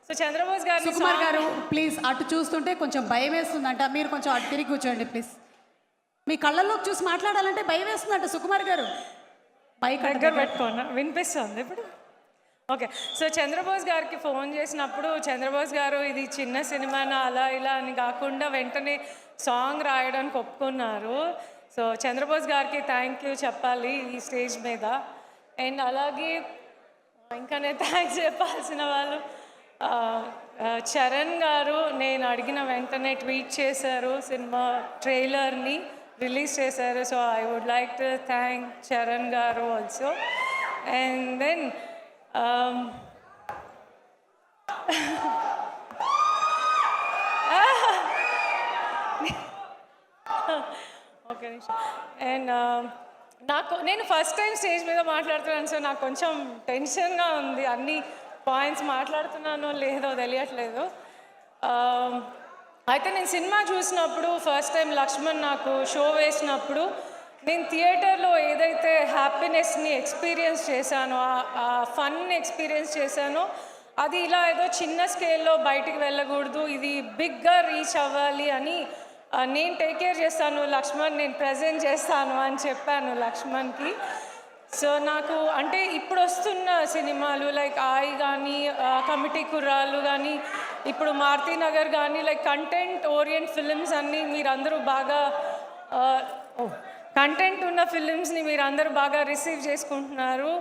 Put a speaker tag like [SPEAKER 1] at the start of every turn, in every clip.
[SPEAKER 1] So Chandrabose గారు,
[SPEAKER 2] సుకుమార్ గారు please అటు చూస్తుంటే కొంచెం భయం వేస్తుందంట. మీరు కొంచెం అటు తిరిగి కూర్చోండి ప్లీజ్. మీ కళ్ళల్లోకి చూసి మాట్లాడాలంటే భయం వేస్తుందంట సుకుమార్ గారు.
[SPEAKER 1] దగ్గర పెట్టుకోండి, వినిపిస్తుంది ఇప్పుడు. ఓకే, సో చంద్రబోస్ గారికి ఫోన్ చేసినప్పుడు చంద్రబోస్ గారు ఇది చిన్న సినిమానా అలా ఇలా అని కాకుండా వెంటనే సాంగ్ రాయడానికి ఒప్పుకున్నారు. సో చంద్రబోస్ గారికి థ్యాంక్ యూ చెప్పాలి ఈ స్టేజ్ మీద. అండ్ అలాగే ఇంకా నేను థ్యాంక్స్ చెప్పాల్సిన వాళ్ళు చరణ్ గారు. నేను అడిగిన వెంటనే ట్వీట్ చేశారు, సినిమా ట్రైలర్ని రిలీజ్ చేశారు. So I would like to thank Charan గారు also. And then okay. And నేను ఫస్ట్ టైం స్టేజ్ మీద మాట్లాడుతున్నాను, సో నాకు కొంచెం టెన్షన్గా ఉంది. అన్ని పాయింట్స్ మాట్లాడుతున్నానో లేదో తెలియట్లేదు. అయితే నేను సినిమా చూసినప్పుడు ఫస్ట్ టైం లక్ష్మణ్ నాకు షో వేసినప్పుడు నేను థియేటర్లో ఏదైతే హ్యాపీనెస్ని ఎక్స్పీరియన్స్ చేశానో, ఆ ఫన్ ఎక్స్పీరియన్స్ చేశానో, అది ఇలా ఏదో చిన్న స్కేల్లో బయటికి వెళ్ళకూడదు, ఇది బిగ్గా రీచ్ అవ్వాలి అని నేను టేక్ కేర్ చేస్తాను లక్ష్మణ్, నేను ప్రజెంట్ చేస్తాను అని చెప్పాను లక్ష్మణ్కి. సో నాకు అంటే ఇప్పుడు వస్తున్న సినిమాలు లైక్ ఆయి కానీ, కమిటీ కుర్రాళ్ళు కానీ, ఇప్పుడు మారుతి నగర్ కానీ, లైక్ కంటెంట్ ఓరియంట్ ఫిలిమ్స్ అన్నీ మీరందరూ బాగా కంటెంట్ ఉన్న ఫిలిమ్స్ని మీరందరూ బాగా రిసీవ్ చేసుకుంటున్నారు.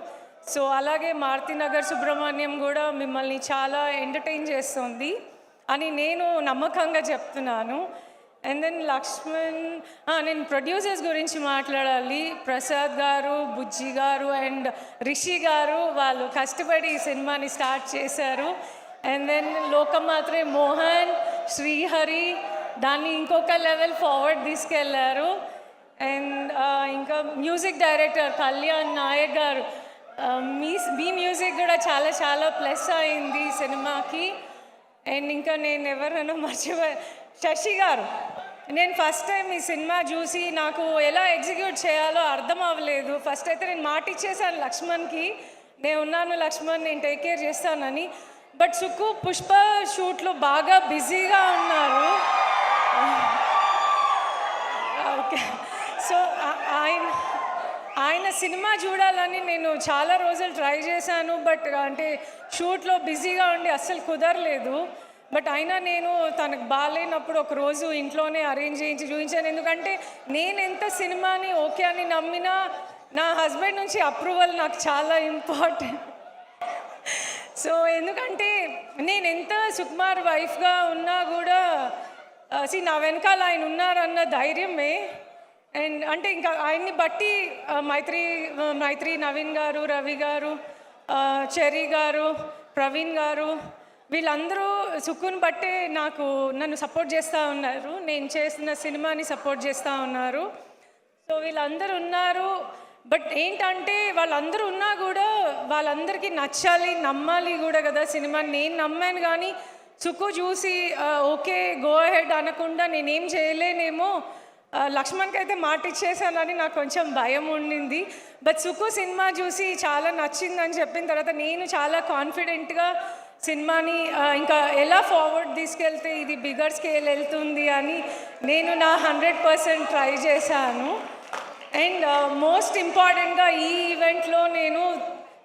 [SPEAKER 1] సో అలాగే మారుతి నగర్ సుబ్రహ్మణ్యం కూడా మిమ్మల్ని చాలా ఎంటర్టైన్ చేస్తుంది అని నేను నమ్మకంగా చెప్తున్నాను. అండ్ దెన్ లక్ష్మణ్, నేను ప్రొడ్యూసర్స్ గురించి మాట్లాడాలి. ప్రసాద్ గారు, బుజ్జి గారు అండ్ రిషి గారు వాళ్ళు కష్టపడి ఈ సినిమాని స్టార్ట్ చేశారు. అండ్ దెన్ లోకమాత్రే మోహన్, శ్రీహరి దాన్ని ఇంకొక లెవెల్ ఫార్వర్డ్ తీసుకెళ్లారు. అండ్ ఇంకా మ్యూజిక్ డైరెక్టర్ కళ్యాణ్ నాయక్ గారు, మీ మ్యూజిక్ కూడా చాలా చాలా ప్లస్ అయింది సినిమాకి. అండ్ ఇంకా నేను ఎవరైనా మర్చిపోయా, శశి గారు. నేను ఫస్ట్ టైం ఈ సినిమా చూసి నాకు ఎలా ఎగ్జిక్యూట్ చేయాలో అర్థం అవ్వలేదు. ఫస్ట్ అయితే నేను మాట ఇచ్చేసాను లక్ష్మణ్కి, నేను ఉన్నాను లక్ష్మణ్, నేను టేక్ కేర్ చేస్తానని. బట్ సుక్కు పుష్ప షూట్లో బాగా బిజీగా ఉన్నారు. ఓకే, సో ఆయన సినిమా చూడాలని నేను చాలా రోజులు ట్రై చేశాను. బట్ అంటే షూట్లో బిజీగా ఉండి అస్సలు కుదరలేదు. బట్ అయినా నేను తనకు బాగాలేనప్పుడు ఒకరోజు ఇంట్లోనే అరేంజ్ చేయించి చూపించాను. ఎందుకంటే నేను ఎంత సినిమాని ఓకే అని నమ్మినా నా హస్బెండ్ నుంచి అప్రూవల్ నాకు చాలా ఇంపార్టెంట్. సో ఎందుకంటే నేను ఎంత సుకుమార్ వైఫ్గా ఉన్నా కూడా నా వెనకాల ఆయన ఉన్నారన్న ధైర్యమే. అండ్ అంటే ఇంకా ఆయన్ని బట్టి మైత్రి నవీన్ గారు, రవి గారు, చెర్రీ గారు, ప్రవీణ్ గారు వీళ్ళందరూ సుక్కుని బట్టే నన్ను సపోర్ట్ చేస్తూ ఉన్నారు, నేను చేసిన సినిమాని సపోర్ట్ చేస్తూ ఉన్నారు. సో వీళ్ళందరూ ఉన్నారు. బట్ ఏంటంటే వాళ్ళందరూ ఉన్నా కూడా వాళ్ళందరికీ నచ్చాలి, నమ్మాలి కూడా కదా సినిమా. నేను నమ్మాను కానీ సుక్కు చూసి ఓకే గో అహెడ్ అనకుండా నేనేం చేయలేనేమో. లక్ష్మణ్కి అయితే మాట ఇచ్చేసానని నాకు కొంచెం భయం ఉండింది. బట్ సుక్కు సినిమా చూసి చాలా నచ్చిందని చెప్పిన తర్వాత నేను చాలా కాన్ఫిడెంట్గా సినిమాని ఇంకా ఎలా ఫార్వర్డ్ తీసుకెళ్తే ఇది బిగ్గర్ స్కేల్ వెళ్తుంది అని నేను నా 100% ట్రై చేశాను. అండ్ మోస్ట్ ఇంపార్టెంట్గా ఈ ఈవెంట్లో నేను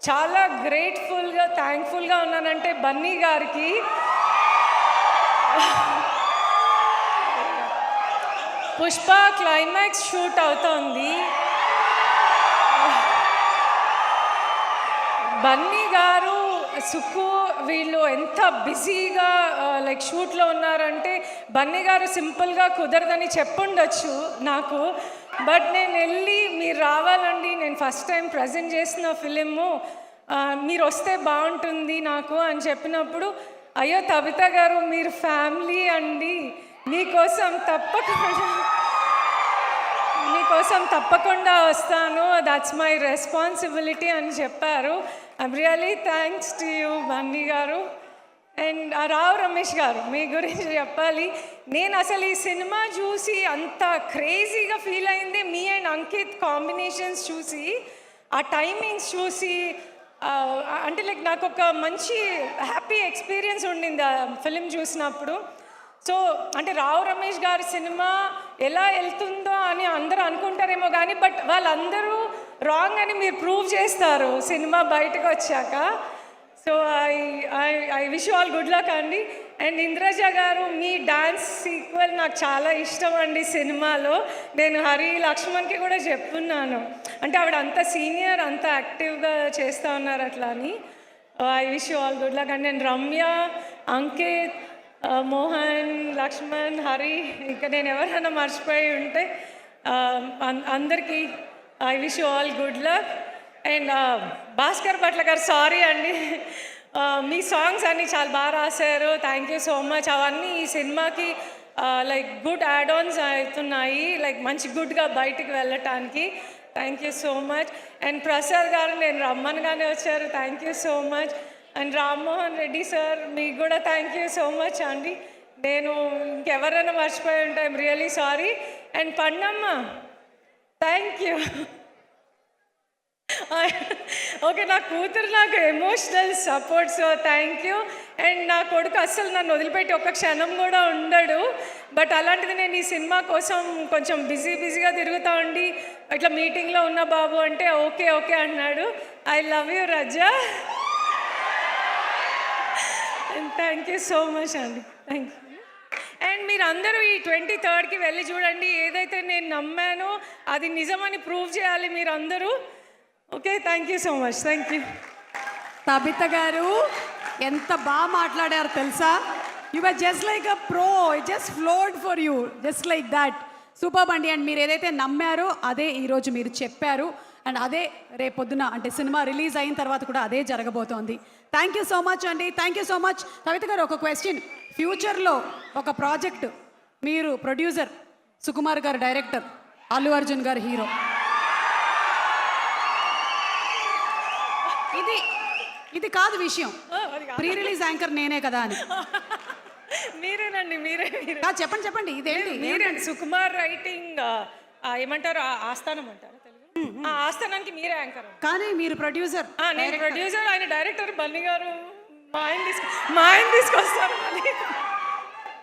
[SPEAKER 1] చాలా గ్రేట్ఫుల్గా థ్యాంక్ఫుల్గా ఉన్నానంటే బన్నీ గారికి. పుష్ప క్లైమాక్స్ షూట్ అవుతోంది. బన్నీ గారు, సుక్కు వీళ్ళు ఎంత బిజీగా లైక్ షూట్లో ఉన్నారంటే బన్నీ గారు సింపుల్గా కుదరదని చెప్పుండొచ్చు నాకు. బట్ నేను వెళ్ళి మీరు రావాలండి, నేను ఫస్ట్ టైం ప్రజెంట్ చేసిన ఫిలిము, మీరు వస్తే బాగుంటుంది నాకు అని చెప్పినప్పుడు, అయ్యో తబిత గారు మీరు ఫ్యామిలీ అండి, మీకోసం తప్పకుండా వస్తాను, దట్స్ మై రెస్పాన్సిబిలిటీ అని చెప్పారు. I'm really thanks to you Bunny గారు. అండ్ రావు రమేష్ గారు మీ గురించి చెప్పాలి. నేను అసలు ఈ సినిమా చూసి అంత క్రేజీగా ఫీల్ అయింది మీ అండ్ అంకిత్ కాంబినేషన్స్ చూసి, ఆ టైమింగ్స్ చూసి, అంటే లైక్ నాకు ఒక మంచి హ్యాపీ ఎక్స్పీరియన్స్ ఉండింది ఆ ఫిలిం చూసినప్పుడు. సో అంటే రావు రమేష్ గారి సినిమా ఎలా వెళ్తుందో అని అందరూ అనుకుంటారేమో కానీ బట్ వాళ్ళందరూ రాంగ్ అని మీరు ప్రూవ్ చేస్తారు సినిమా బయటకు వచ్చాక. So I wish all good luck అండి. అండ్ ఇంద్రజ గారు మీ డాన్స్ సీక్వెల్ నాకు చాలా ఇష్టం అండి సినిమాలో. నేను హరి లక్ష్మణ్కి కూడా చెప్పున్నాను, అంటే ఆవిడ అంత సీనియర్ అంత యాక్టివ్గా చేస్తూ ఉన్నారు అట్లా అని. I wish you all good luck అండి. అండ్ రమ్య, అంకిత్, మోహన్, లక్ష్మణ్, హరి, ఇంకా నేను ఎవరైనా మర్చిపోయి ఉంటే అందరికీ I wish you all good luck. And Bhaskar Bhatla గారు సారీ అండి, మీ సాంగ్స్ అన్నీ చాలా బాగా రాశారు, థ్యాంక్ యూ సో మచ్. అవన్నీ ఈ సినిమాకి లైక్ గుడ్ యాడ్ ఆన్స్ అవుతున్నాయి, లైక్ మంచి గుడ్గా బయటికి వెళ్ళటానికి. Thank you so much. And Prasad గారు నేను రమ్మన్గానే వచ్చారు, thank you so much. And Rammohan Reddy sir మీకు కూడా థ్యాంక్ యూ సో మచ్ అండి. నేను ఇంకెవరైనా మర్చిపోయి ఉంటే I'm really sorry. And Pannamma thank you. Okay, నా కూతురు నాకు emotional support, so thank you. And నా కొడుకు అస్సలు నన్ను వదిలిపెట్టి ఒక్క క్షణం కూడా ఉండడు, బట్ అలాంటిది నేను ఈ సినిమా కోసం కొంచెం బిజీగా తిరుగుతూ ఉండి ఇట్లా మీటింగ్లో ఉన్న బాబు అంటే ఓకే ఓకే అన్నాడు. I love you Raza. And thank you so much అండి, థ్యాంక్ యూ. అండ్ మీరు అందరూ ఈ 23కి వెళ్ళి చూడండి, ఏదైతే నేను నమ్మానో అది నిజమని ప్రూవ్ చేయాలి మీరు అందరూ. Okay, thank you so much, thank you.
[SPEAKER 2] Tabitha గారు ఎంత బాగా మాట్లాడారు తెలుసా? You are just like a pro, it just flowed for you just like that. Super అండి. అండ్ మీరు ఏదైతే నమ్మారో అదే ఈరోజు మీరు చెప్పారు, అండ్ అదే రేపొద్దున అంటే సినిమా రిలీజ్ అయిన తర్వాత కూడా అదే జరగబోతోంది. థ్యాంక్ యూ సో మచ్ అండి, థ్యాంక్ యూ సో మచ్. కవిత గారు ఒక క్వశ్చన్, ఫ్యూచర్లో ఒక ప్రాజెక్ట్ మీరు ప్రొడ్యూసర్, సుకుమార్ గారు డైరెక్టర్, అల్లు అర్జున్ గారు హీరో, ఇది కాదు విషయం, ప్రీ రిలీజ్ యాంకర్ నేనే కదా అని.
[SPEAKER 1] మీరేనండి, మీరే
[SPEAKER 2] చెప్పండి చెప్పండి, ఇదేంటి?
[SPEAKER 1] మీరేంటి సుకుమార్ రైటింగ్ ఏమంటారు, ఆస్థానం అంటారు తెలుగు, ఆస్థానానికి మీరే యాంకర్.
[SPEAKER 2] కానీ మీరు ప్రొడ్యూసర్.
[SPEAKER 1] నేను ప్రొడ్యూసర్, ఆయన డైరెక్టర్. బన్నీ గారు మా ఆయన తీసుకొస్తారు.